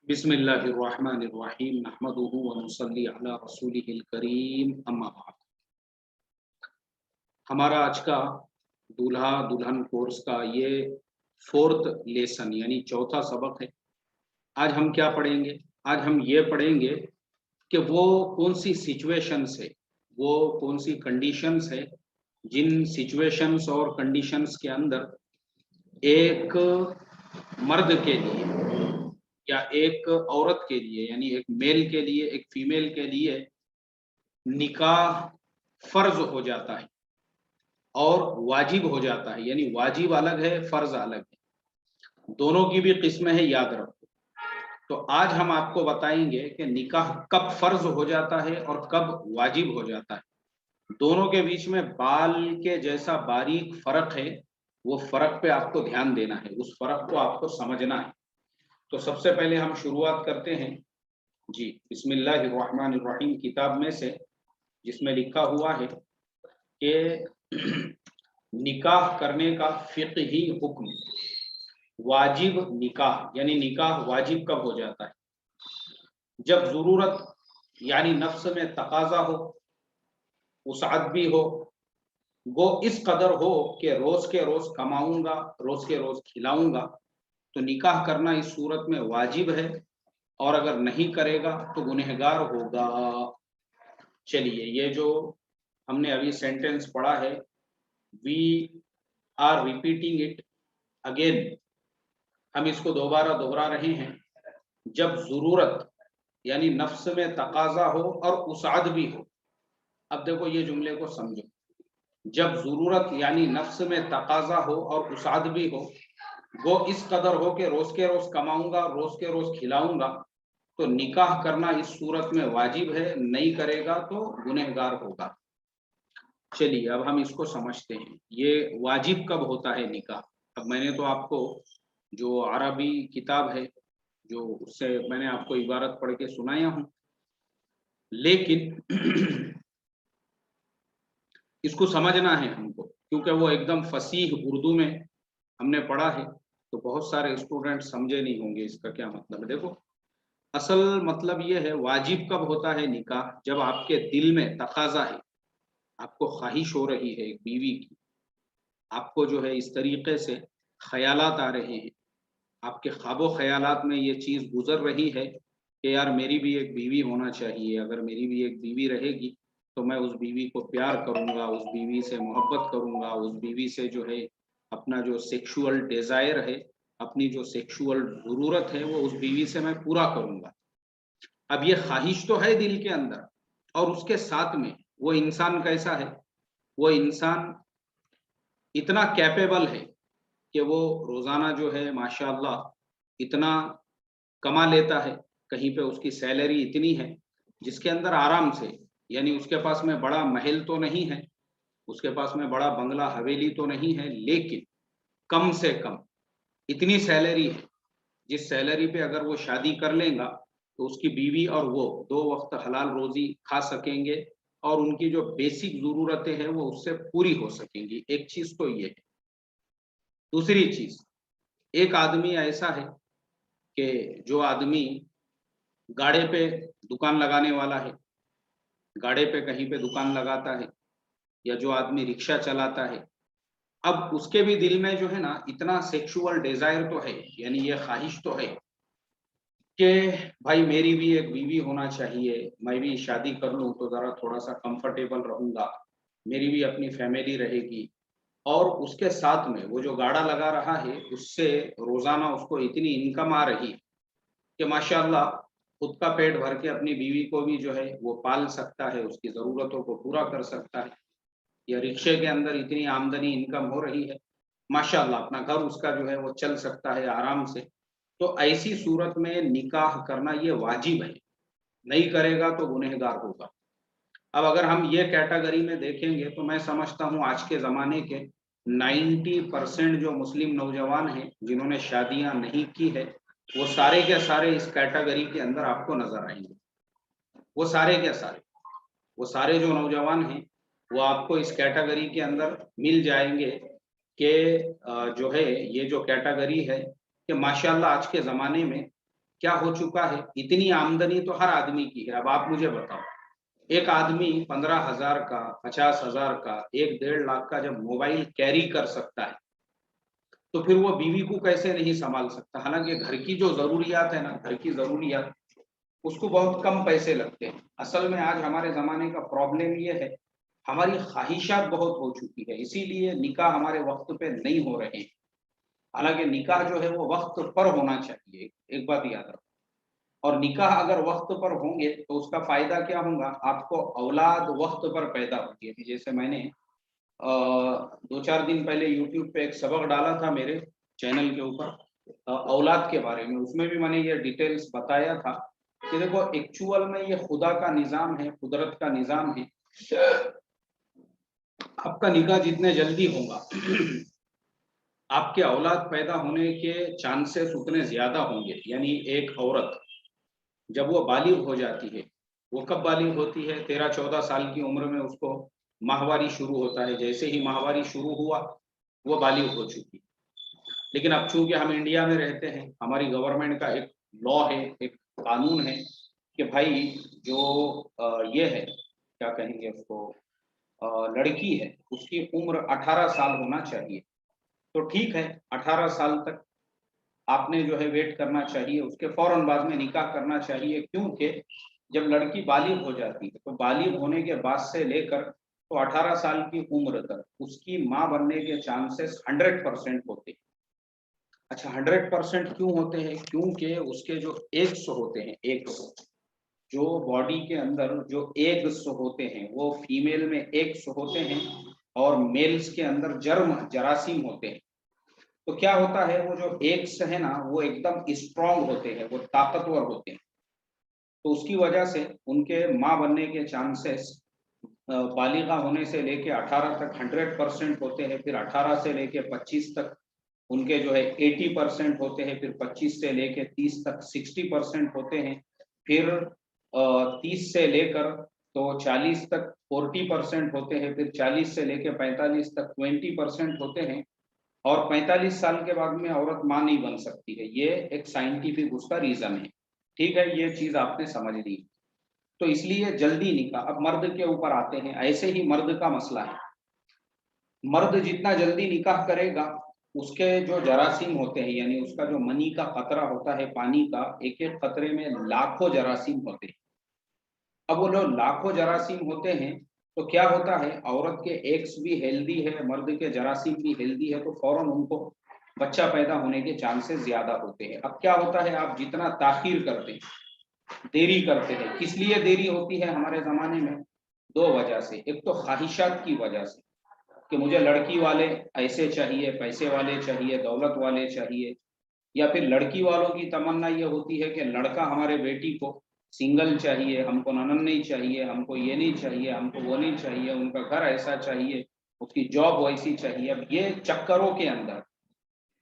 बिस्मिल्लाहिर्रहमानिर्रहीम नहमदुहु व नुसल्ली अला रसूलिहिल करीम अम्मा बाद। हमारा आज का दूल्हा दुल्हन कोर्स का ये फोर्थ लेसन यानी चौथा सबक है। आज हम क्या पढ़ेंगे? आज हम ये पढ़ेंगे कि वो कौन सी सिचुएशंस है, वो कौन सी कंडीशंस है, जिन सिचुएशंस और कंडीशंस के अंदर एक मर्द के लिए या एक औरत के लिए यानी एक मेल के लिए एक फीमेल के लिए निकाह फर्ज हो जाता है और वाजिब हो जाता है। यानी वाजिब अलग है, फर्ज अलग है, दोनों की भी किस्में है, याद रखो। तो आज हम आपको बताएंगे कि निकाह कब फर्ज हो जाता है और कब वाजिब हो जाता है। दोनों के बीच में बाल के जैसा बारीक फर्क है, वो फर्क पे आपको ध्यान देना है, उस फर्क को आपको समझना है। तो सबसे पहले हम शुरुआत करते हैं जी बिस्मिल्लाहिर्रहमानिर्रहीम किताब में से, जिसमें लिखा हुआ है कि निकाह करने का फिक़ही हुक्म। वाजिब निकाह यानी निकाह वाजिब कब हो जाता है? जब जरूरत यानी नफ्स में तकाजा हो, वसाअत भी हो, वो इस कदर हो कि रोज के रोज कमाऊंगा, रोज के रोज खिलाऊंगा, तो निकाह करना इस सूरत में वाजिब है, और अगर नहीं करेगा तो गुनहगार होगा। चलिए, ये जो हमने अभी सेंटेंस पढ़ा है, we are repeating it again, हम इसको दोबारा दोहरा रहे हैं। जब जरूरत यानी नफ्स में तकाजा हो और उसाद भी हो। अब देखो ये जुमले को समझो, जब जरूरत यानी नफ्स में तकाजा हो और उसाद भी हो, वो इस कदर हो कि रोज के रोज कमाऊंगा, रोज के रोज खिलाऊंगा, तो निकाह करना इस सूरत में वाजिब है, नहीं करेगा तो गुनहगार होगा। चलिए अब हम इसको समझते हैं, ये वाजिब कब होता है निकाह। अब मैंने तो आपको जो अरबी किताब है, जो उससे मैंने आपको इबारत पढ़ के सुनाया हूं, लेकिन इसको समझना है हमको, क्योंकि वो एकदम फसीह उर्दू में हमने पढ़ा है, तो बहुत सारे स्टूडेंट समझे नहीं होंगे इसका क्या मतलब है। देखो, असल मतलब ये है, वाजिब कब होता है निकाह? जब आपके दिल में तकाजा है, आपको ख्वाहिश हो रही है एक बीवी की, आपको जो है इस तरीके से ख्यालात आ रहे हैं, आपके ख्वाबो ख्यालात में ये चीज़ गुजर रही है कि यार मेरी भी एक बीवी होना चाहिए, अगर मेरी भी एक बीवी रहेगी तो मैं उस बीवी को प्यार करूंगा, उस बीवी से मोहब्बत करूंगा, उस बीवी से जो है अपना जो सेक्सुअल डिजायर है, अपनी जो सेक्सुअल ज़रूरत है, वो उस बीवी से मैं पूरा करूंगा। अब ये ख्वाहिश तो है दिल के अंदर, और उसके साथ में वो इंसान कैसा है, वो इंसान इतना कैपेबल है कि वो रोजाना जो है माशाअल्लाह इतना कमा लेता है, कहीं पे उसकी सैलरी इतनी है जिसके अंदर आराम से, यानी उसके पास में बड़ा महल तो नहीं है, उसके पास में बड़ा बंगला हवेली तो नहीं है, लेकिन कम से कम इतनी सैलरी है जिस सैलरी पे अगर वो शादी कर लेगा तो उसकी बीवी और वो दो वक्त हलाल रोजी खा सकेंगे, और उनकी जो बेसिक जरूरतें हैं वो उससे पूरी हो सकेंगी। एक चीज तो ये है। दूसरी चीज, एक आदमी ऐसा है कि जो आदमी गाड़े पे दुकान लगाने वाला है, गाड़े पे कहीं पे दुकान लगाता है, या जो आदमी रिक्शा चलाता है, अब उसके भी दिल में जो है ना इतना सेक्सुअल डिजायर तो है, यानी ये ख्वाहिश तो है कि भाई मेरी भी एक बीवी होना चाहिए, मैं भी शादी कर लूं तो जरा थोड़ा सा कंफर्टेबल रहूंगा, मेरी भी अपनी फैमिली रहेगी, और उसके साथ में वो जो गाड़ा लगा रहा है उससे रोजाना उसको इतनी इनकम आ रही है कि माशाल्लाह खुद का पेट भर के अपनी बीवी को भी जो है वो पाल सकता है, उसकी ज़रूरतों को पूरा कर सकता है, या रिक्शे के अंदर इतनी आमदनी इनकम हो रही है, माशाल्लाह अपना घर उसका जो है वो चल सकता है आराम से। तो ऐसी सूरत में निकाह करना ये वाजिब है, नहीं करेगा तो गुनहगार होगा। अब अगर हम ये कैटेगरी में देखेंगे तो मैं समझता हूँ आज के ज़माने के 90% जो मुस्लिम नौजवान हैं जिन्होंने शादियां नहीं की है, वो सारे के सारे इस कैटेगरी के अंदर आपको नजर आएंगे। वो सारे के सारे, वो सारे जो नौजवान हैं वो आपको इस कैटेगरी के अंदर मिल जाएंगे कि जो है ये जो कैटेगरी है कि माशाल्लाह आज के ज़माने में क्या हो चुका है, इतनी आमदनी तो हर आदमी की है। अब आप मुझे बताओ, एक आदमी 15,000 का, 50,000 का, 1-1.5 लाख का जब मोबाइल कैरी कर सकता है, तो फिर वो बीवी को कैसे नहीं संभाल सकता। हालांकि घर की जो जरूरियात है ना, घर की जरूरियात, उसको बहुत कम पैसे लगते हैं। असल में आज हमारे जमाने का प्रॉब्लम ये है, हमारी ख्वाहिशात बहुत हो चुकी है, इसीलिए निकाह हमारे वक्त पे नहीं हो रहे हैं। हालांकि निकाह जो है वो वक्त पर होना चाहिए, एक बात याद रखो। और निकाह अगर वक्त पर होंगे तो उसका फायदा क्या होगा, आपको औलाद वक्त पर पैदा होती है। जैसे मैंने 2-4 दिन पहले यूट्यूब पे एक सबक डाला था मेरे चैनल के ऊपर औलाद के बारे में, उसमें भी मैंने ये डिटेल्स बताया था कि देखो एक्चुअल में ये खुदा का निज़ाम है, कुदरत का निज़ाम है। आपका निकाह जितने जल्दी होगा आपके औलाद पैदा होने के चांसेस उतने ज्यादा होंगे। यानी एक औरत जब वो बालिग हो जाती है, वो कब बालिग होती है, 13-14 साल की उम्र में उसको माहवारी शुरू होता है। जैसे ही माहवारी शुरू हुआ वो बालिग हो चुकी। लेकिन अब चूंकि हम इंडिया में रहते हैं, हमारी गवर्नमेंट का एक लॉ है, एक कानून है कि भाई जो ये है, क्या कहेंगे उसको, लड़की है, उसकी उम्र 18 साल होना चाहिए। तो ठीक है, 18 साल तक आपने जो है वेट करना चाहिए, उसके फौरन बाद में निकाह करना चाहिए। क्योंकि जब लड़की बालिग हो जाती है तो बालिग होने के बाद से लेकर तो 18 साल की उम्र तक उसकी माँ बनने के चांसेस 100% होते हैं। अच्छा, 100% क्यों होते हैं? क्योंकि उसके जो एग्स होते हैं, एग्स जो बॉडी के अंदर जो एग्स होते हैं वो फीमेल में एग्स होते हैं और मेल्स के अंदर जर्म जरासीम होते हैं। तो क्या होता है, वो जो एग्स है ना वो एकदम स्ट्रांग होते हैं, वो ताकतवर होते हैं। तो उसकी वजह से उनके माँ बनने के चांसेस बालिगा होने से लेके 18 तक 100% होते हैं। फिर 18 से लेके 25 तक उनके जो है 80% होते हैं। फिर 25 से लेके 30 तक 60% होते हैं। फिर 30 से लेकर तो 40 तक 40% होते हैं। फिर 40 से लेके 45 तक 20% होते हैं। और 45 साल के बाद में औरत मां नहीं बन सकती है। ये एक साइंटिफिक उसका रीजन है। ठीक है, ये चीज आपने समझ ली। तो इसलिए जल्दी निकाह। अब मर्द के ऊपर आते हैं, ऐसे ही मर्द का मसला है। मर्द जितना जल्दी निकाह करेगा, उसके जो जरासीम होते हैं, यानी उसका जो मनी का कतरा होता है पानी का, एक एक कतरे में लाखों जरासीम होते हैं। अब वो जो लाखों जरासीम होते हैं तो क्या होता है, औरत के एग्स भी हेल्दी है, मर्द के जरासीम भी हेल्दी है, तो फौरन उनको बच्चा पैदा होने के चांसेस ज्यादा होते हैं। अब क्या होता है, आप जितना ताखीर करते हैं, देरी करते हैं, किस लिए देरी होती है हमारे जमाने में? दो वजह से। एक तो ख्वाहिशात की वजह से कि मुझे लड़की वाले ऐसे चाहिए, पैसे वाले चाहिए, दौलत वाले चाहिए। या फिर लड़की वालों की तमन्ना ये होती है कि लड़का हमारे बेटी को सिंगल चाहिए, हमको ननन नहीं चाहिए, हमको ये नहीं चाहिए, हमको वो नहीं चाहिए, उनका घर ऐसा चाहिए, उसकी जॉब वैसी चाहिए। अब ये चक्करों के अंदर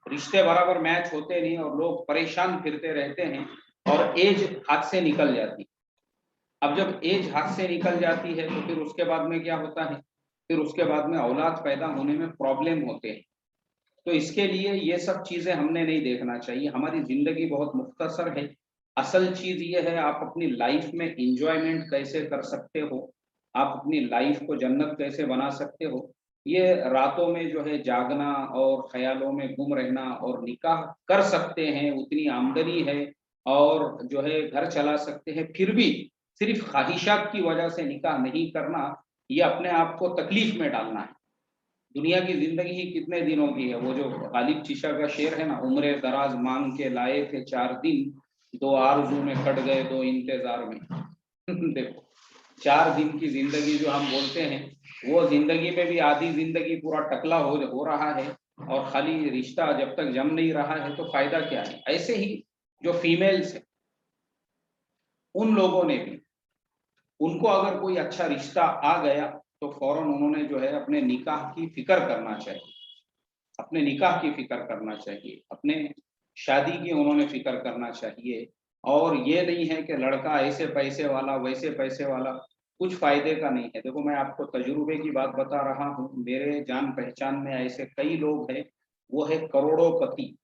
रिश्ते बराबर मैच होते नहीं और लोग परेशान फिरते रहते हैं और एज हाथ से निकल जाती। अब जब एज हाथ से निकल जाती है तो फिर उसके बाद में क्या होता है, फिर उसके बाद में औलाद पैदा होने में प्रॉब्लम होते हैं। तो इसके लिए ये सब चीजें हमने नहीं देखना चाहिए। हमारी जिंदगी बहुत मुख्तसर है। असल चीज ये है, आप अपनी लाइफ में इंजॉयमेंट कैसे कर सकते हो, आप अपनी लाइफ को जन्नत कैसे बना सकते हो। ये रातों में जो है जागना और ख्यालों में गुम रहना, और निकाह कर सकते हैं, उतनी आमदनी है और जो है घर चला सकते हैं, फिर भी सिर्फ ख्वाहिशात की वजह से निकाह नहीं करना, ये अपने आप को तकलीफ में डालना है। दुनिया की जिंदगी ही कितने दिनों की है। वो जो गालिब चीशा का शेर है ना, उम्र दराज मांग के लाए थे 4 दिन, 2 आरज़ू में कट गए 2 इंतजार में। देखो, 4 दिन की जिंदगी जो हम बोलते हैं, वो जिंदगी में भी आधी जिंदगी पूरा टकला हो रहा है और खाली रिश्ता जब तक जम नहीं रहा है तो फायदा क्या है। ऐसे ही जो फीमेल्स है, उन लोगों ने भी, उनको अगर कोई अच्छा रिश्ता आ गया तो फौरन उन्होंने जो है अपने निकाह की फिक्र करना चाहिए, अपने निकाह की फिक्र करना चाहिए, अपने शादी की उन्होंने फिक्र करना चाहिए। और ये नहीं है कि लड़का ऐसे पैसे वाला वैसे पैसे वाला, कुछ फायदे का नहीं है। देखो, मैं आपको तजुर्बे की बात बता रहा हूँ, मेरे जान पहचान में ऐसे कई लोग हैं, वो है करोड़ों पति,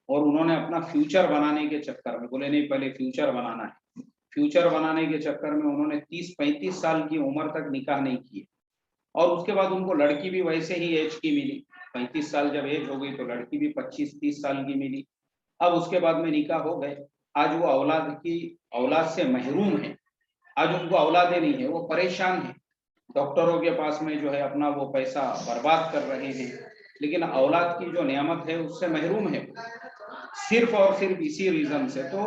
और उन्होंने अपना फ्यूचर बनाने के चक्कर में, बोले नहीं पहले फ्यूचर बनाना है, फ्यूचर बनाने के चक्कर में उन्होंने 30-35 साल की उम्र तक निकाह नहीं किए, और उसके बाद उनको लड़की भी वैसे ही एज की मिली। 35 साल जब एज हो गई तो लड़की भी 25-30 साल की मिली। अब उसके बाद में निकाह हो गए, आज वो औलाद से महरूम है, आज उनको औलादे नहीं है, वो परेशान है, डॉक्टरों के पास में जो है अपना वो पैसा बर्बाद कर रहे हैं, लेकिन औलाद की जो नियामत है उससे महरूम है, सिर्फ और सिर्फ इसी रीजन से। तो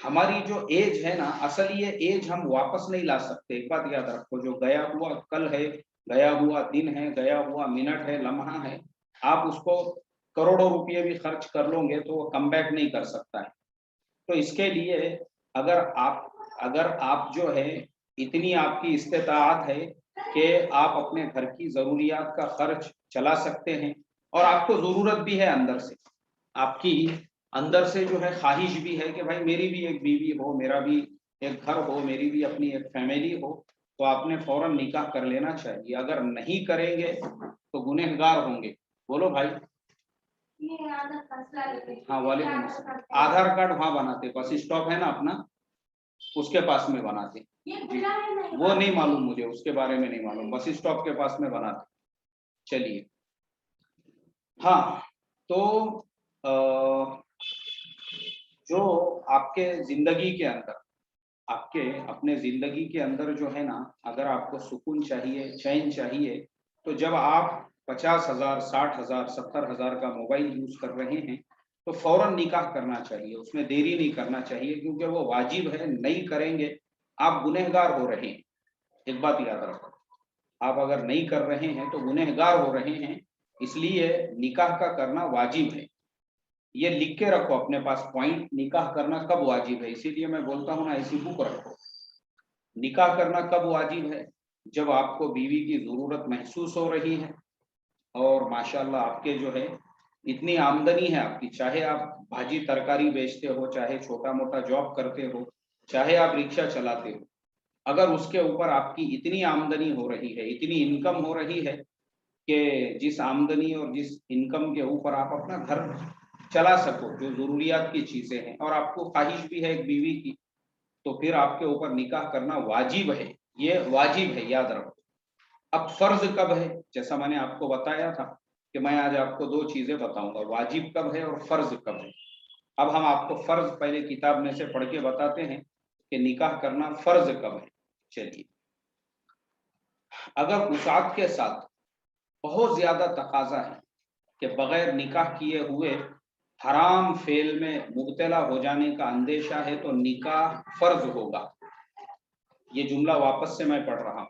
हमारी जो एज है ना, असल ये एज हम वापस नहीं ला सकते। एक बात याद रखो, जो गया हुआ कल है, गया हुआ दिन है, गया हुआ मिनट है, लम्हा है, आप उसको करोड़ों रुपये भी खर्च कर लोगे तो वो कम बैक नहीं कर सकता है। तो इसके लिए अगर आप जो है इतनी आपकी इस्तेताअत है कि आप अपने घर की जरूरियात का खर्च चला सकते हैं, और आपको जरूरत भी है अंदर से, आपकी अंदर से जो है ख्वाहिश भी है कि भाई मेरी भी एक बीवी हो, मेरा भी एक घर हो, मेरी भी अपनी एक फैमिली हो, तो आपने फौरन निकाह कर लेना चाहिए। अगर नहीं करेंगे तो गुनहगार होंगे। बोलो भाई। हाँ वालेकुम अस्सलाम। आधार कार्ड वहाँ बनाते, बस स्टॉप है ना अपना, उसके पास में बनाते जी। वो नहीं मालूम मुझे, उसके बारे में नहीं मालूम, बस स्टॉप के पास में बनाते। चलिए, हाँ तो जो आपके जिंदगी के अंदर, आपके अपने जिंदगी के अंदर जो है ना, अगर आपको सुकून चाहिए, चैन चाहिए, तो जब आप 50,000, 60,000, 70,000 का मोबाइल यूज कर रहे हैं तो फौरन निकाह करना चाहिए, उसमें देरी नहीं करना चाहिए, क्योंकि वो वाजिब है, नहीं करेंगे आप गुनहगार हो रहे हैं। एक बात याद रखो, आप अगर नहीं कर रहे हैं तो गुनहगार हो रहे हैं, इसलिए निकाह का करना वाजिब है। ये लिख के रखो अपने पास पॉइंट, निकाह करना कब वाजिब है, इसीलिए मैं बोलता हूँ ना ऐसी बुक रखो। निकाह करना कब वाजिब है, जब आपको बीवी की जरूरत महसूस हो रही है, और माशाल्लाह आपके जो है इतनी आमदनी है आपकी, चाहे आप भाजी तरकारी बेचते हो, चाहे छोटा मोटा जॉब करते हो, चाहे आप रिक्शा चलाते हो, अगर उसके ऊपर आपकी इतनी आमदनी हो रही है, इतनी इनकम हो रही है कि जिस आमदनी और जिस इनकम के ऊपर आप अपना घर चला सको, जो जरूरियात की चीजें हैं, और आपको ख्वाहिश भी है एक बीवी की, तो फिर आपके ऊपर निकाह करना वाजिब है, ये वाजिब है, याद रखो। अब फर्ज कब है, जैसा मैंने आपको बताया था कि मैं आज आपको दो चीजें बताऊंगा, वाजिब कब है और फर्ज कब है। अब हम आपको फर्ज पहले किताब में से पढ़ के बताते हैं कि निकाह करना फर्ज कब है। चलिए, अगर वसात के साथ बहुत ज्यादा तकाजा है कि बगैर निकाह किए हुए हराम फेल में मुब्तला हो जाने का अंदेशा है, तो निकाह फर्ज होगा। ये जुमला वापस से मैं पढ़ रहा हूँ,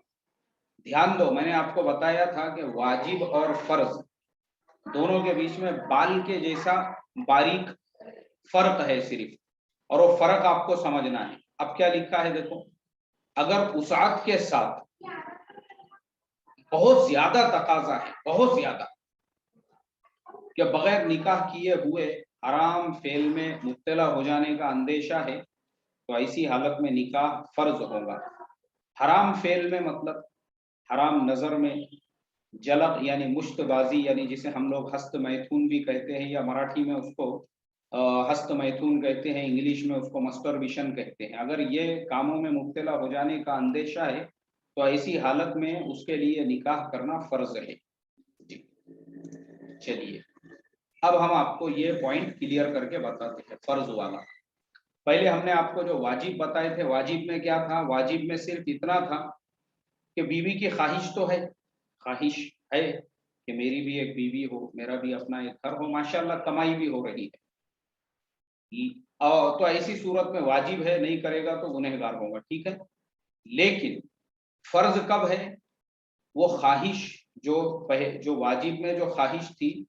ध्यान दो। मैंने आपको बताया था कि वाजिब और फर्ज दोनों के बीच में बाल के जैसा बारीक फर्क है सिर्फ, और वो फर्क आपको समझना है। अब क्या लिखा है देखो, अगर वसात के साथ बहुत ज्यादा तकाजा है, बहुत ज्यादा, कि बगैर निकाह किए हुए हराम फेल में मुब्तला हो जाने का अंदेशा है, तो ऐसी हालत में निकाह फर्ज होगा। हराम फेल में मतलब हराम नजर में, जलक यानी मुश्तबाजी, यानी जिसे हम लोग हस्त मैथुन भी कहते हैं, या मराठी में उसको हस्त मैथुन कहते हैं, इंग्लिश में उसको मस्टरबेशन कहते हैं। अगर ये कामों में मुब्तला हो जाने का अंदेशा है तो ऐसी हालत में उसके लिए निकाह करना फर्ज है जी। चलिए, अब हम आपको ये पॉइंट क्लियर करके बताते हैं फर्ज वाला। पहले हमने आपको जो वाजिब बताए थे, वाजिब में क्या था, वाजिब में सिर्फ इतना था कि बीवी की ख्वाहिश तो है, ख्वाहिश है कि मेरी भी एक बीवी हो, मेरा भी अपना एक घर हो, माशाल्लाह कमाई भी हो रही है, और तो ऐसी सूरत में वाजिब है, नहीं करेगा तो गुनहगार होगा, ठीक है। लेकिन फर्ज कब है, वो ख्वाहिश जो वाजिब में जो ख्वाहिश थी,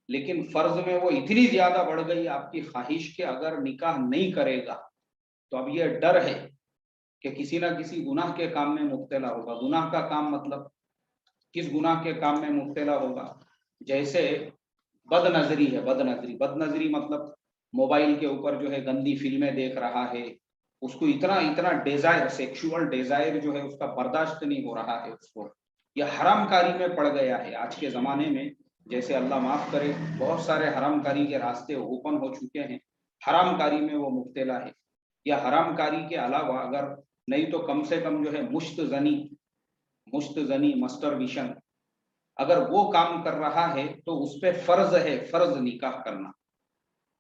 लेकिन फर्ज में वो इतनी ज्यादा बढ़ गई आपकी ख्वाहिश के अगर निकाह नहीं करेगा तो अब ये डर है कि किसी ना किसी गुनाह के काम में मुब्तला होगा। गुनाह का काम मतलब किस गुनाह के काम में मुब्तला होगा, जैसे बदनजरी है, बदनजरी मतलब मोबाइल के ऊपर जो है गंदी फिल्में देख रहा है, उसको इतना इतना डिजायर, सेक्सुअल डिजायर जो है उसका बर्दाश्त नहीं हो रहा है उसको, यह हरामकारी में पड़ गया है। आज के जमाने में जैसे अल्लाह माफ करे बहुत सारे हराम कारी के रास्ते ओपन हो चुके हैं, हराम कारी में वो मुब्तला है, या हराम कारी के अलावा अगर नहीं तो कम से कम जो है मुश्त जनी मस्टरबेशन अगर वो काम कर रहा है तो उस पे फर्ज है, फर्ज निकाह करना।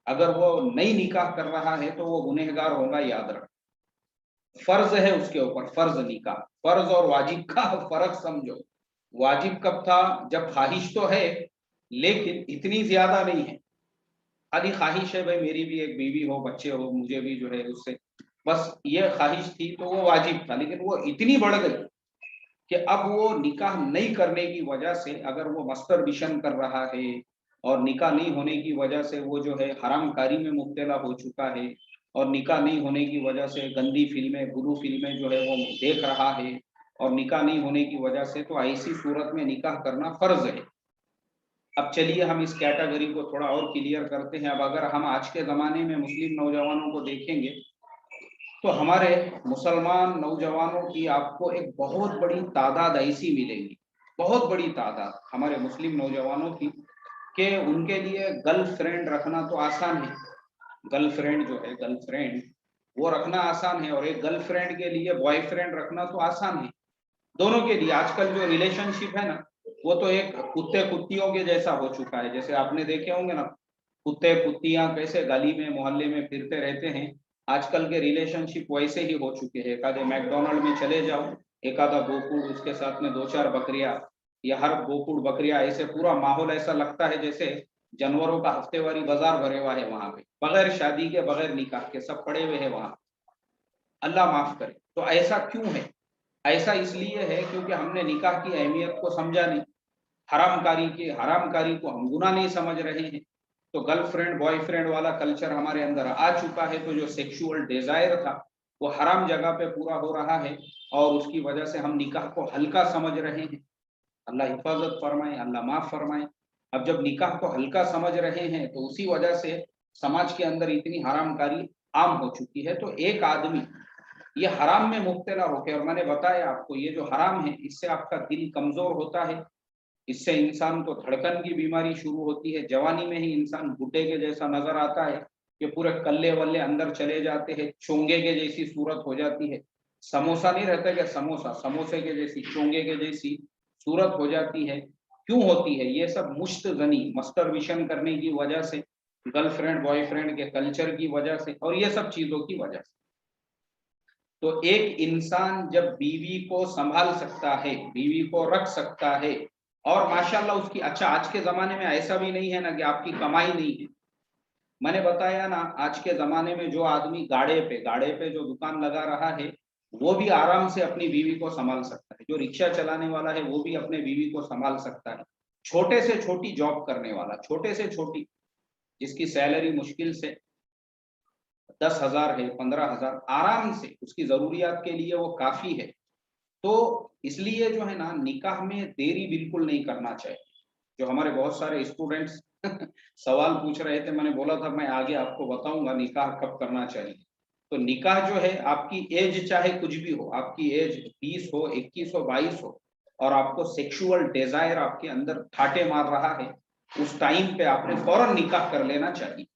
अगर वो नहीं निकाह कर रहा है तो वो गुनहगार होगा, याद रख। फर्ज है उसके ऊपर, फर्ज निकाह। फर्ज और वाजिब का फर्क समझो। वाजिब कब था? जब ख्वाहिश तो है लेकिन इतनी ज्यादा नहीं है, खाली ख्वाहिश है भाई मेरी भी एक बीवी हो, बच्चे हो, मुझे भी जो है उससे बस ये ख्वाहिश थी, तो वो वाजिब था। लेकिन वो इतनी बढ़ गई कि अब वो निकाह नहीं करने की वजह से, अगर वो मस्टरबेशन कर रहा है और निकाह नहीं होने की वजह से वो जो है हराम कारी में मुब्तला हो चुका है, और निकाह नहीं होने की वजह से गंदी फिल्में, बुरी फिल्में जो है वो देख रहा है, और निकाह नहीं होने की वजह से, तो ऐसी सूरत में निकाह करना फर्ज है। अब चलिए हम इस कैटेगरी को थोड़ा और क्लियर करते हैं। अब अगर हम आज के ज़माने में मुस्लिम नौजवानों को देखेंगे तो हमारे मुसलमान नौजवानों की आपको एक बहुत बड़ी तादाद ऐसी मिलेगी, बहुत बड़ी तादाद हमारे मुस्लिम नौजवानों की, कि उनके लिए गर्लफ्रेंड रखना तो आसान है। गर्लफ्रेंड जो है, गर्लफ्रेंड वो रखना आसान है, और एक गर्लफ्रेंड के लिए बॉयफ्रेंड रखना तो आसान है। दोनों के लिए आजकल जो रिलेशनशिप है ना, वो तो एक कुत्ते कुत्तियों के जैसा हो चुका है। जैसे आपने देखे होंगे ना, कुत्ते कुत्तियां कैसे गली में मोहल्ले में फिरते रहते हैं, आजकल के रिलेशनशिप वैसे ही हो चुके हैं। एक आधे मैकडोनल्ड में चले जाओ, एक आधा गोकुड़, उसके साथ में दो चार बकरियां, या हर गोकुड़ बकरियां, ऐसे पूरा माहौल ऐसा लगता है जैसे जानवरों का हफ्तेवारी बाजार भरे हुआ है वहां पे, बगैर शादी के बगैर निकाह के सब पड़े हुए हैं वहां। अल्लाह माफ करे। तो ऐसा क्यों है? ऐसा इसलिए है क्योंकि हमने निकाह की अहमियत को समझा नहीं, हरामकारी को हम गुनाह नहीं समझ रहे हैं। तो गर्लफ्रेंड बॉयफ्रेंड वाला कल्चर हमारे अंदर आ चुका है, तो जो सेक्सुअल डिजायर था वो हराम जगह पे पूरा हो रहा है, और उसकी वजह से हम निकाह को हल्का समझ रहे हैं। अल्लाह हिफाजत फरमाए, अल्लाह माफ फरमाए। अब जब निकाह को हल्का समझ रहे हैं तो उसी वजह से समाज के अंदर इतनी हरामकारी आम हो चुकी है। तो एक आदमी ये हराम में मुब्तला होकर, और मैंने बताया आपको ये जो हराम है इससे आपका दिल कमजोर होता है, इससे इंसान को धड़कन की बीमारी शुरू होती है, जवानी में ही इंसान बुढ़े के जैसा नजर आता है, कि पूरे कल्ले वल्ले अंदर चले जाते हैं, चोंगे के जैसी सूरत हो जाती है। समोसा नहीं रहता क्या, समोसा, समोसे के जैसी, चोंगे के जैसी सूरत हो जाती है। क्यों होती है? ये सब मुश्तगनी मस्टरबेशन करने की वजह से, गर्लफ्रेंड बॉयफ्रेंड के कल्चर की वजह से, और ये सब चीजों की वजह से। तो एक इंसान जब बीवी को संभाल सकता है, बीवी को रख सकता है, और माशाल्लाह उसकी, अच्छा आज के जमाने में ऐसा भी नहीं है ना कि आपकी कमाई नहीं है। मैंने बताया ना, आज के जमाने में जो आदमी गाड़े पे जो दुकान लगा रहा है, वो भी आराम से अपनी बीवी को संभाल सकता है। जो रिक्शा चलाने वाला है वो भी अपने बीवी को संभाल सकता है। छोटे से छोटी जॉब करने वाला, छोटे से छोटी, जिसकी सैलरी मुश्किल से 10,000 है, 15,000, आराम से उसकी जरूरियात के लिए वो काफी है। तो इसलिए जो है ना, निकाह में देरी बिल्कुल नहीं करना चाहिए। जो हमारे बहुत सारे स्टूडेंट्स सवाल पूछ रहे थे, मैंने बोला था मैं आगे आपको बताऊंगा निकाह कब करना चाहिए। तो निकाह जो है, आपकी एज चाहे कुछ भी हो, आपकी एज 20 हो, 21 हो, 22 हो, और आपको सेक्सुअल डिजायर आपके अंदर ठाटे मार रहा है, उस टाइम पे आपने फौरन निकाह कर लेना चाहिए।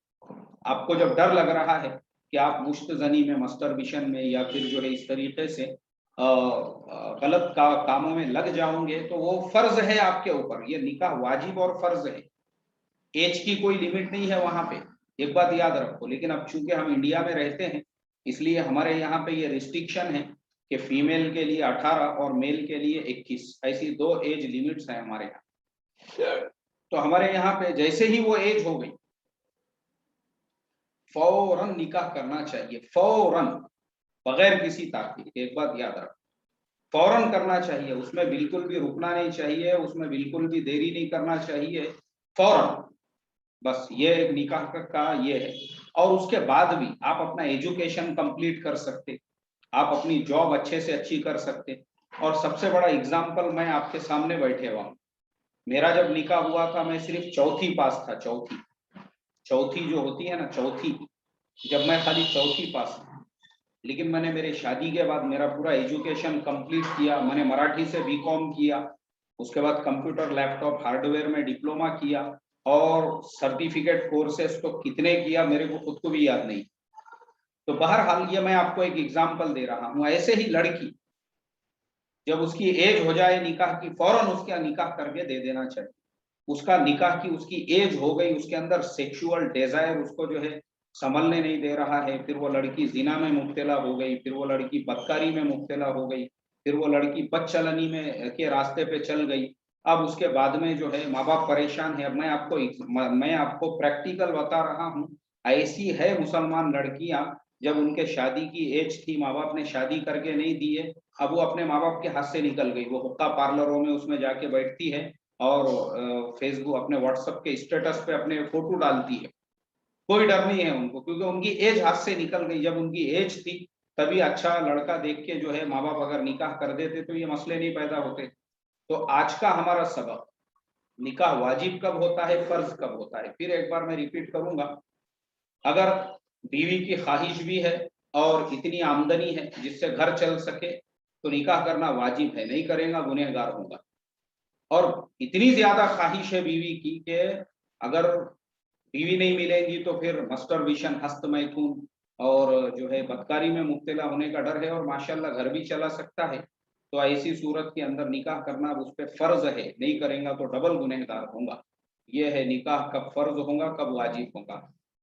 आपको जब डर लग रहा है कि आप मुश्तजनी में, मस्टरबेशन में, या फिर जो है इस तरीके से गलत कामों में लग जाओगे, तो वो फर्ज है आपके ऊपर। ये निकाह वाजिब और फर्ज है। एज की कोई लिमिट नहीं है वहां पे, एक बात याद रखो। लेकिन अब चूंकि हम इंडिया में रहते हैं, इसलिए हमारे यहाँ पे ये रिस्ट्रिक्शन है कि फीमेल के लिए 18 और मेल के लिए 21, ऐसी दो एज लिमिट्स हैं हमारे यहाँ। तो हमारे यहाँ पे जैसे ही वो एज हो गई, फौरन निकाह करना चाहिए, फौरन, बगैर किसी ताखीर के। एक बात याद रख, फौरन करना चाहिए, उसमें बिल्कुल भी रुकना नहीं चाहिए, उसमें बिल्कुल भी देरी नहीं करना चाहिए, फौरन। बस ये एक निकाह का ये है। और उसके बाद भी आप अपना एजुकेशन कंप्लीट कर सकते, आप अपनी जॉब अच्छे से अच्छी कर सकते। और सबसे बड़ा एग्जाम्पल मैं आपके सामने बैठे हुआ हूँ। मेरा जब निकाह हुआ था, मैं सिर्फ चौथी पास था, चौथी, चौथी जो होती है ना, चौथी, जब मैं खाली चौथी पास था। लेकिन मैंने मेरे शादी के बाद मेरा पूरा एजुकेशन कंप्लीट किया, मैंने मराठी से बीकॉम किया, उसके बाद कंप्यूटर लैपटॉप हार्डवेयर में डिप्लोमा किया, और सर्टिफिकेट कोर्सेस तो कितने किया मेरे को खुद को भी याद नहीं। तो बहरहाल ये मैं आपको एक एग्जाम्पल दे रहा हूं। ऐसे ही लड़की जब उसकी एज हो जाए निकाह की, फौरन उसका निकाह करके दे देना चाहिए। उसका निकाह की उसकी एज हो गई, उसके अंदर सेक्सुअल डिजायर उसको जो है संभलने नहीं दे रहा है, फिर वो लड़की जिना में मुब्तला हो गई, फिर वो लड़की बदकारी में मुब्तला हो गई, फिर वो लड़की बदचलनी में के रास्ते पे चल गई। अब उसके बाद में जो है माँ बाप परेशान है। अब मैं आपको प्रैक्टिकल बता रहा हूँ। ऐसी है मुसलमान लड़कियां, जब उनके शादी की एज थी, माँ बाप ने शादी करके नहीं दिए, अब वो अपने माँ बाप के हाथ से निकल गई। वो हुक्का पार्लरों में उसमें जाके बैठती है और फेसबुक अपने व्हाट्सएप के स्टेटस पे अपने फोटो डालती है। कोई डर नहीं है उनको, क्योंकि उनकी एज हाथ से निकल गई। जब उनकी एज थी तभी अच्छा लड़का देख के जो है माँ बाप अगर निकाह कर देते तो ये मसले नहीं पैदा होते। तो आज का हमारा सबक, निकाह वाजिब कब होता है, फर्ज कब होता है। फिर एक बार मैं रिपीट करूंगा, अगर बीवी की ख्वाहिश भी है और इतनी आमदनी है जिससे घर चल सके तो निकाह करना वाजिब है, नहीं करेगा गुनहगार होगा। और इतनी ज्यादा ख्वाहिश है बीवी की कि अगर बीवी नहीं मिलेंगी तो फिर मस्टरबेशन, हस्त मैथुन और जो है बदकारी में मुब्तला होने का डर है, और माशाल्लाह घर भी चला सकता है। तो ऐसी सूरत के अंदर निकाह करना उस पर फर्ज है, नहीं करेगा तो डबल गुनहगार होगा। ये है निकाह कब फर्ज होगा, कब वाजिब होगा।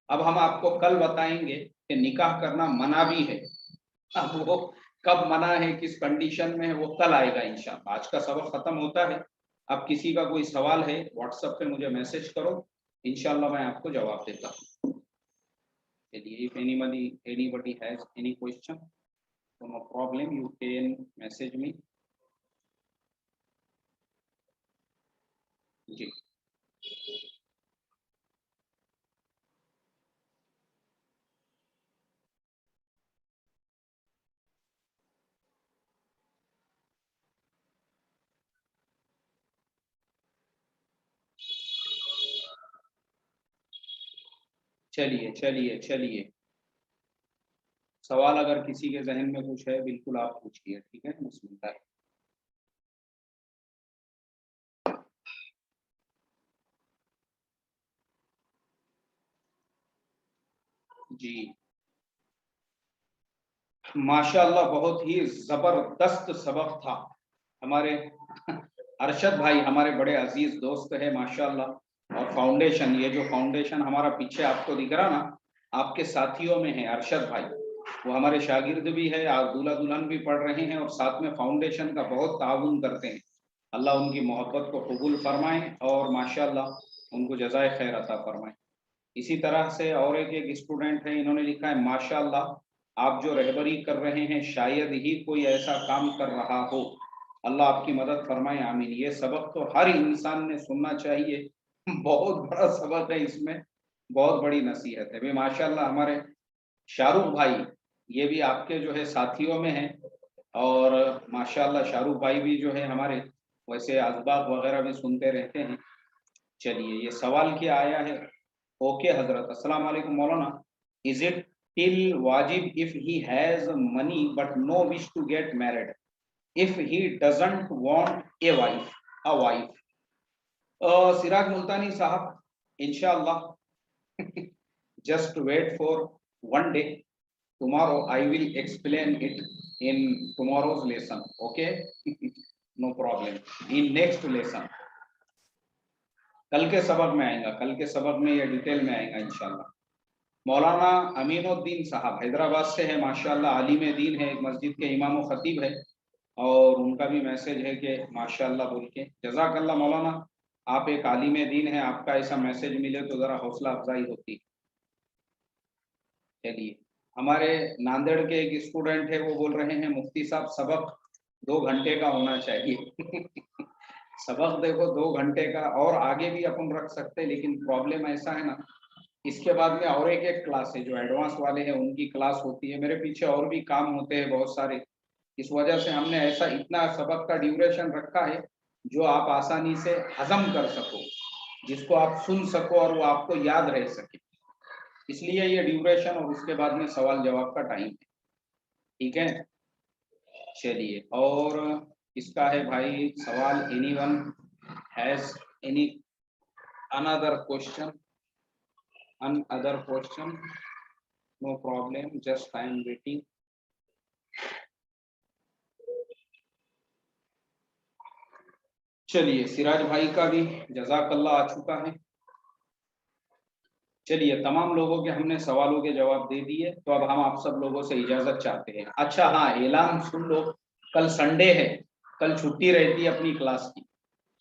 अब हम आपको कल बताएंगे कि निकाह करना मना भी है। अब वो कब मना है, किस कंडीशन में है, वो कल आएगा इंशाअल्लाह। आज का सबक खत्म होता है। अब किसी का कोई सवाल है व्हाट्सएप पे मुझे मैसेज करो, इंशाअल्लाह मैं आपको जवाब देता हूँ। चलिए, if anybody has any question, so no problem, you can message me. जी, चलिए चलिए चलिए, सवाल अगर किसी के जहन में कुछ है बिल्कुल आप पूछिए, ठीक है। बिस्मिल्लाह। जी, माशाअल्लाह बहुत ही जबरदस्त सबक था। हमारे अरशद भाई हमारे बड़े अजीज दोस्त है माशाअल्लाह। और फाउंडेशन, ये जो फाउंडेशन हमारा पीछे आपको दिख रहा ना, आपके साथियों में है अरशद भाई। वो हमारे शागिर्द भी है और दूल्हा दुल्हन भी पढ़ रहे हैं, और साथ में फाउंडेशन का बहुत ताउन करते हैं। अल्लाह उनकी मोहब्बत को कबूल फरमाए और माशाअल्लाह उनको जज़ाए खैर अता फरमाए। इसी तरह से और एक स्टूडेंट है, इन्होंने लिखा है माशाअल्लाह आप जो रहबरी कर रहे हैं शायद ही कोई ऐसा काम कर रहा हो, अल्लाह आपकी मदद फरमाए, आमीन। ये सबक तो हर इंसान ने सुनना चाहिए। बहुत बड़ा सबक है, इसमें बहुत बड़ी नसीहत है भाई। माशाअल्लाह हमारे शाहरुख भाई, ये भी आपके जो है साथियों में हैं। और माशाअल्लाह शाहरुख भाई भी जो है हमारे वैसे असबाब वगैरह भी सुनते रहते हैं। चलिए, ये सवाल क्या आया है। ओके हजरत, अस्सलाम वालेकुम मौलाना, इज इट टिल वाजिब if he has money but no wish to get married, if he doesn't want a wife. Siraj Multani साहब, इंशाअल्लाह just wait for one day. Tomorrow I will explain it in tomorrow's lesson. Okay? No problem. In next lesson. कल के सबक में आएगा, कल के सबक में ये डिटेल में आएगा इंशाल्लाह। मौलाना अमीनुद्दीन साहब हैदराबाद से है माशाल्लाह, आलिम दीन है, एक मस्जिद के इमाम व खतीब है, और उनका भी मैसेज है कि माशाल्लाह बोल के। जज़ाकल्लाह मौलाना, आप एक आलिम दीन है, आपका ऐसा मैसेज मिले तो ज़रा हौसला अफजाई होती। चलिए, हमारे नांदेड़ के एक स्टूडेंट है, वो बोल रहे हैं मुफ्ती साहब सबक 2 घंटे का होना चाहिए। सबक देखो 2 घंटे का, और आगे भी अपन रख सकते हैं, लेकिन प्रॉब्लम ऐसा है ना, इसके बाद में और एक क्लास है जो एडवांस वाले हैं, उनकी क्लास होती है, मेरे पीछे और भी काम होते हैं बहुत सारे। इस वजह से हमने ऐसा इतना सबक का ड्यूरेशन रखा है जो आप आसानी से हजम कर सको, जिसको आप सुन सको और वो आपको याद रह सके, इसलिए ये ड्यूरेशन और उसके बाद में सवाल जवाब का टाइम है, ठीक है। चलिए, और इसका है भाई सवाल, anyone has any another question, another question? No problem, just I am waiting. चलिए सिराज भाई का भी जज़ाकल्लाह आ चुका है। चलिए तमाम लोगों के हमने सवालों के जवाब दे दिए, तो अब हम आप सब लोगों से इजाजत चाहते हैं। अच्छा हाँ, ऐलान सुन लो, कल संडे है, कल छुट्टी रहती है अपनी क्लास की,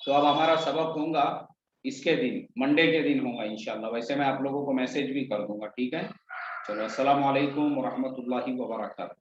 तो अब हमारा सबक होगा इसके दिन, मंडे के दिन होगा इंशाल्लाह। वैसे मैं आप लोगों को मैसेज भी कर दूंगा, ठीक है। चलो, अस्सलाम वालेकुम व रहमतुल्लाहि व बरकातहू।